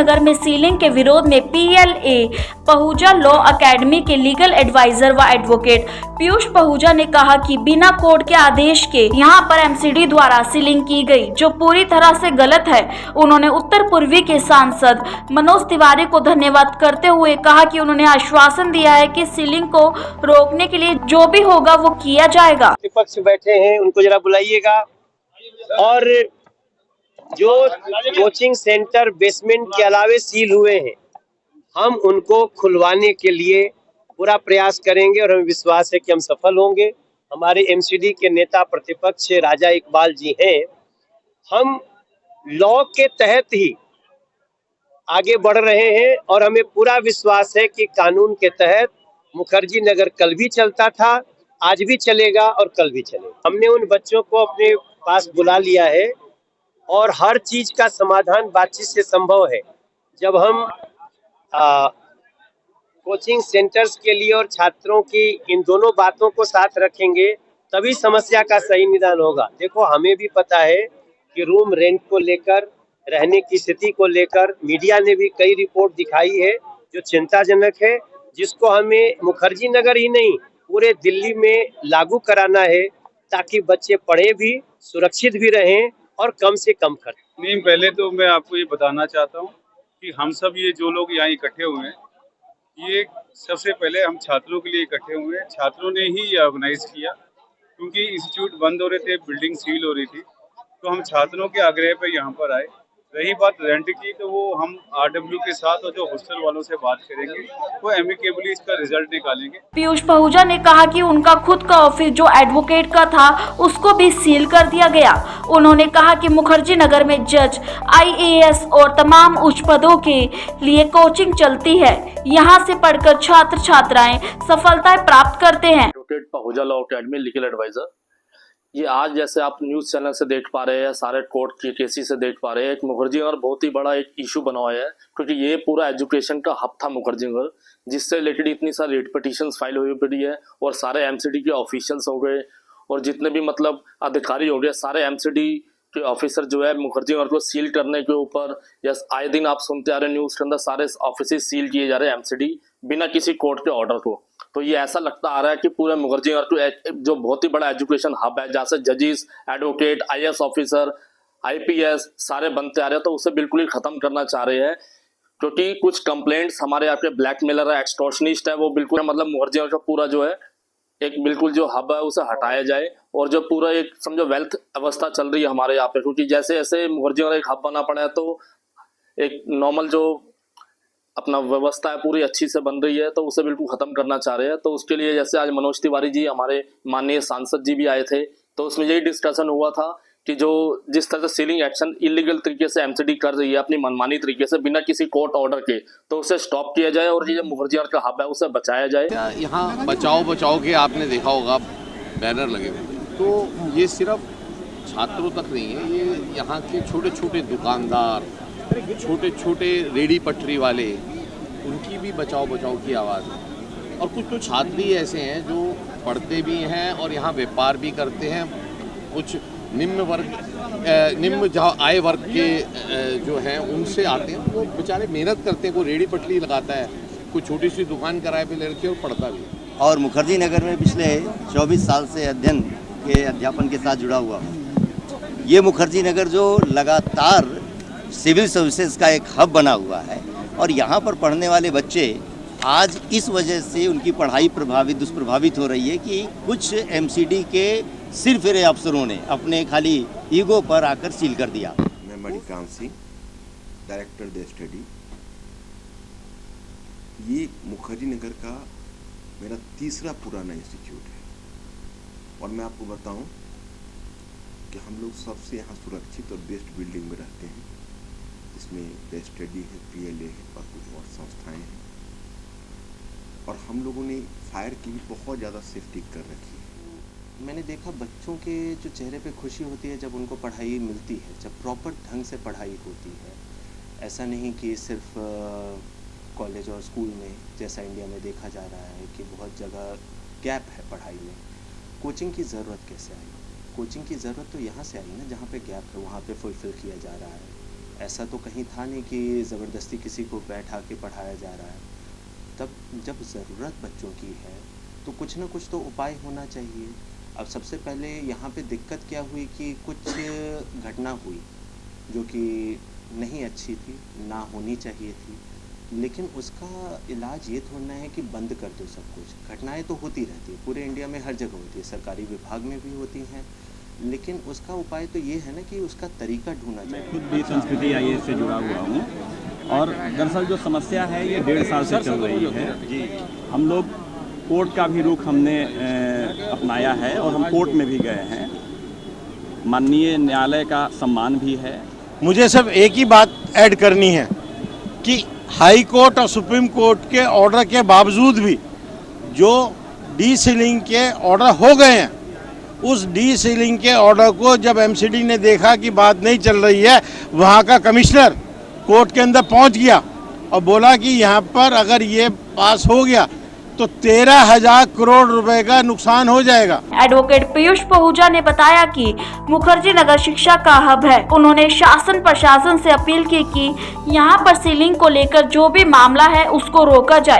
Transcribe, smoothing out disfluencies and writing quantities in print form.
नगर में सीलिंग के विरोध में PLA पहूजा लॉ एकेडमी के लीगल एडवाइजर व एडवोकेट पीयूष पहूजा ने कहा कि बिना कोर्ट के आदेश के यहां पर MCD द्वारा सीलिंग की गई, जो पूरी तरह से गलत है। उन्होंने उत्तर पूर्वी के सांसद मनोज तिवारी को धन्यवाद करते हुए कहा कि उन्होंने आश्वासन दिया है कि सीलिंग को रोकने के लिए जो भी होगा वो किया जाएगा। विपक्ष बैठे हैं, उनको जरा बुलाइएगा। और जो कोचिंग सेंटर बेसमेंट के अलावे सील हुए हैं, हम उनको खुलवाने के लिए पूरा प्रयास करेंगे और हमें विश्वास है कि हम सफल होंगे। हमारे MCD के नेता प्रतिपक्ष राजा इकबाल जी हैं। हम लॉ के तहत ही आगे बढ़ रहे हैं और हमें पूरा विश्वास है कि कानून के तहत मुखर्जी नगर कल भी चलता था, आज भी चलेगा और कल भी चलेगा। हमने उन बच्चों को अपने पास बुला लिया है और हर चीज का समाधान बातचीत से संभव है। जब हम कोचिंग सेंटर्स के लिए और छात्रों की इन दोनों बातों को साथ रखेंगे, तभी समस्या का सही निदान होगा। देखो, हमें भी पता है कि रूम रेंट को लेकर, रहने की स्थिति को लेकर मीडिया ने भी कई रिपोर्ट दिखाई है जो चिंताजनक है, जिसको हमें मुखर्जी नगर ही नहीं पूरे दिल्ली में लागू कराना है, ताकि बच्चे पढ़े भी, सुरक्षित भी रहें और कम से कम खर्च। नहीं, पहले तो मैं आपको ये बताना चाहता हूँ कि हम सब ये जो लोग यहाँ इकट्ठे हुए हैं, ये सबसे पहले हम छात्रों के लिए इकट्ठे हुए हैं। छात्रों ने ही ये ऑर्गेनाइज किया, क्योंकि इंस्टीट्यूट बंद हो रहे थे, बिल्डिंग सील हो रही थी, तो हम छात्रों के आग्रह पर यहाँ पर आए। रही बात रेंट की, तो वो हम RW के साथ और जो हॉस्टल वालों से बात करेंगे, वो एमिकेबली इसका रिजल्ट निकालेंगे। पीयूष पहूजा ने कहा कि उनका खुद का ऑफिस जो एडवोकेट का था उसको भी सील कर दिया गया। उन्होंने कहा कि मुखर्जी नगर में जज, IAS और तमाम उच्च पदों के लिए कोचिंग चलती है। यहाँ से पढ़कर छात्र छात्राएं सफलताएं प्राप्त करते हैं। Advocate Pahuja law academy legal advisor, ये आज जैसे आप न्यूज़ चैनल से देख पा रहे हैं, सारे कोर्ट के केसेस से देख पा रहे हैं, एक मुखर्जी नगर बहुत ही बड़ा एक इशू बना हुआ है, क्योंकि ये पूरा एजुकेशन का हब था मुखर्जी नगर, जिससे रिलेटेड इतनी सारी रिट पिटीशंस फाइल हुई पड़ी है और सारे MCD के ऑफिशियल्स हो गए और जितने भी मतलब अधिकारी हो गए, सारे MCD के ऑफिसर जो है मुखर्जी नगर को सील करने के ऊपर, या आए दिन आप सुनते आ रहे न्यूज़ के अंदर सारे ऑफिस सील किए जा रहे हैं MCD बिना किसी कोर्ट के ऑर्डर को। तो ये ऐसा लगता आ रहा है कि पूरे मुखर्जी नगर जो बहुत ही बड़ा एजुकेशन हब है, जहाँ से जजेस, एडवोकेट, IAS ऑफिसर, IPS सारे बनते आ रहे हैं, तो उसे बिल्कुल ही खत्म करना चाह रहे हैं, क्योंकि कुछ कंप्लेंट्स हमारे यहाँ पे ब्लैकमेलर है, एक्सटॉर्शनिस्ट है, वो बिल्कुल मतलब मुखर्जी नगर का पूरा जो है एक बिल्कुल जो हब है उसे हटाया जाए और जो पूरा एक समझो वेल्थ अवस्था चल रही है हमारे यहाँ पे, क्योंकि जैसे जैसे मुखर्जी नगर एक हब बना पड़ा है, तो एक नॉर्मल जो अपना व्यवस्था है पूरी अच्छी से बन रही है, तो उसे बिल्कुल खत्म करना चाह रहे हैं। तो उसके लिए जैसे आज मनोज तिवारी जी, हमारे माननीय सांसद जी भी आए थे, तो उसमें यही डिस्कशन हुआ था कि जो जिस तरह से सीलिंग एक्शन इलीगल तरीके से MCD कर रही है अपनी मनमानी तरीके से बिना किसी कोर्ट ऑर्डर के, तो उसे स्टॉप किया जाए और ये मुखर्जी नगर का हब है उसे बचाया जाए। यहाँ बचाओ के आपने देखा होगा बैनर लगे हुए, तो ये सिर्फ छात्रों तक नहीं है, ये यहाँ के छोटे छोटे दुकानदार, छोटे छोटे रेडी पटरी वाले, उनकी भी बचाओ की आवाज़ है। और कुछ तो छात्र ही ऐसे हैं जो पढ़ते भी हैं और यहाँ व्यापार भी करते हैं। कुछ निम्न जहाँ आय वर्ग के जो हैं उनसे आते हैं, वो बेचारे मेहनत करते हैं। कोई रेडी पटरी लगाता है, कोई छोटी सी दुकान किराए पे ले रखी है और पढ़ता भी है। और मुखर्जी नगर में पिछले 24 साल से अध्यापन के साथ जुड़ा हुआ हूँ। ये मुखर्जी नगर जो लगातार सिविल सर्विसेज का एक हब बना हुआ है और यहाँ पर पढ़ने वाले बच्चे आज इस वजह से उनकी पढ़ाई दुष्प्रभावित हो रही है कि कुछ MCD के सिर फिरे अफसरों ने अपने खाली ईगो पर आकर सील कर दिया। मैं Manikant Singh, director the study. ये मुखर्जी नगर का मेरा तीसरा पुराना इंस्टीट्यूट है और मैं आपको बताऊं कि हम लोग सबसे यहाँ सुरक्षित और बेस्ट बिल्डिंग में रहते हैं। इसमें द स्टडी है, PLA है और कुछ और संस्थाएं हैं और हम लोगों ने फायर की भी बहुत ज़्यादा सेफ्टी कर रखी है। मैंने देखा बच्चों के जो चेहरे पे खुशी होती है जब उनको पढ़ाई मिलती है, जब प्रॉपर ढंग से पढ़ाई होती है। ऐसा नहीं कि सिर्फ कॉलेज और स्कूल में जैसा इंडिया में देखा जा रहा है कि बहुत जगह गैप है पढ़ाई में। कोचिंग की ज़रूरत कैसे आई? कोचिंग की ज़रूरत तो यहाँ से आई ना, जहाँ पे गैप है वहाँ पे फुलफ़िल किया जा रहा है। ऐसा तो कहीं था नहीं कि ज़बरदस्ती किसी को बैठा के पढ़ाया जा रहा है। तब जब ज़रूरत बच्चों की है तो कुछ ना कुछ तो उपाय होना चाहिए। अब सबसे पहले यहाँ पे दिक्कत क्या हुई कि कुछ घटना हुई जो कि नहीं अच्छी थी, ना होनी चाहिए थी, लेकिन उसका इलाज ये थोड़ा है कि बंद कर दो सब कुछ। घटनाएं तो होती रहती है, पूरे इंडिया में हर जगह होती है, सरकारी विभाग में भी होती हैं, लेकिन उसका उपाय तो ये है ना कि उसका तरीका ढूंढना चाहिए। खुद भी संस्कृति आईएएस से जुड़ा हुआ हूँ और दरअसल जो समस्या है ये 1.5 साल से चल रही है। हम लोग कोर्ट का भी रुख हमने अपनाया है और हम कोर्ट में भी गए हैं। माननीय न्यायालय का सम्मान भी है। मुझे सिर्फ एक ही बात ऐड करनी है कि हाई कोर्ट और सुप्रीम कोर्ट के ऑर्डर के बावजूद भी जो डी सीलिंग के ऑर्डर हो गए हैं, उस डी सीलिंग के ऑर्डर को जब एमसीडी ने देखा कि बात नहीं चल रही है, वहाँ का कमिश्नर कोर्ट के अंदर पहुँच गया और बोला कि यहाँ पर अगर ये पास हो गया तो 13,000 करोड़ रुपए का नुकसान हो जाएगा। एडवोकेट पीयूष पहूजा ने बताया कि मुखर्जी नगर शिक्षा का हब है। उन्होंने शासन प्रशासन से अपील की कि यहाँ पर सीलिंग को लेकर जो भी मामला है उसको रोका जाए